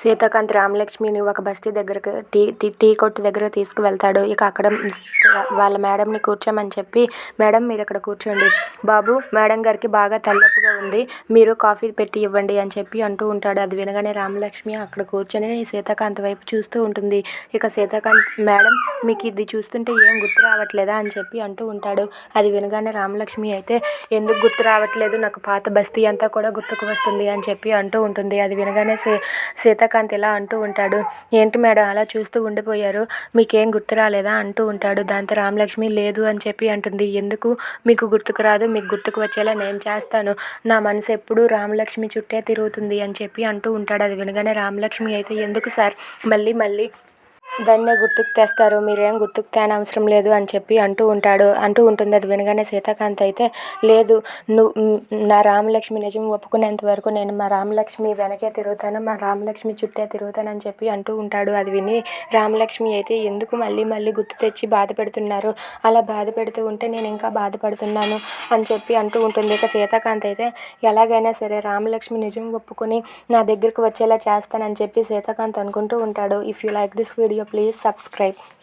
సీతాకాంత్ రామలక్ష్మిని ఒక బస్తీ దగ్గరకు టీ కొట్టు దగ్గరకు తీసుకువెళ్తాడు. ఇక అక్కడ వాళ్ళ మేడంని కూర్చోమని చెప్పి, మేడం మీరు ఇక్కడ కూర్చోండి, బాబు మేడం గారికి బాగా తలనొప్పిగా ఉంది, మీరు కాఫీ పెట్టి ఇవ్వండి అని చెప్పి అంటూ ఉంటాడు. అది వినగానే రామలక్ష్మి అక్కడ కూర్చొని సీతాకాంత్ వైపు చూస్తూ ఉంటుంది. ఇక సీతాకాంత్, మేడం మీకు ఇది చూస్తుంటే ఏం గుర్తు రావట్లేదా అని చెప్పి అంటూ ఉంటాడు. అది వినగానే రామలక్ష్మి అయితే, ఎందుకు గుర్తు రావట్లేదు, నాకు పాత బస్తీ అంతా కూడా గుర్తుకు వస్తుంది అని చెప్పి అంటూ ఉంటుంది. అది వినగానే సీతాకాంత్ ఇలా అంటూ ఉంటాడు, ఏంటి మేడం అలా చూస్తూ ఉండిపోయారు, మీకేం గుర్తు రాలేదా అంటూ ఉంటాడు. దాంతో రామలక్ష్మి లేదు అని చెప్పి అంటుంది. ఎందుకు మీకు గుర్తుకు రాదు, మీకు గుర్తుకు వచ్చేలా నేను చేస్తాను, నా మనసు ఎప్పుడూ రామలక్ష్మి చుట్టే తిరుగుతుంది అని చెప్పి అంటూ ఉంటాడు. అది వినగానే రామలక్ష్మి అయితే, ఎందుకు సార్ మళ్ళీ మళ్ళీ దాన్నే గుర్తుకు తెస్తారు, మీరేం గుర్తుకు తేనవసరం లేదు అని చెప్పి అంటూ ఉంటుంది. అది వినగానే సీతాకాంత్ అయితే, లేదు నా రామలక్ష్మి నిజం ఒప్పుకునేంత వరకు నేను మా రామలక్ష్మి వెనకే తిరుగుతాను, మా రామలక్ష్మి చుట్టే తిరుగుతాను అని చెప్పి అంటూ ఉంటాడు. అది విని రామలక్ష్మి అయితే, ఎందుకు మళ్ళీ మళ్ళీ గుర్తు తెచ్చి బాధ పెడుతున్నారు, అలా బాధ పెడుతూ ఉంటే నేను ఇంకా బాధపడుతున్నాను అని చెప్పి అంటూ ఉంటుంది. ఇక సీతాకాంత్ అయితే, ఎలాగైనా సరే రామలక్ష్మి నిజం ఒప్పుకొని నా దగ్గరకు వచ్చేలా చేస్తానని చెప్పి సీతాకాంత్ అనుకుంటూ ఉంటాడు. If you like this video, please subscribe.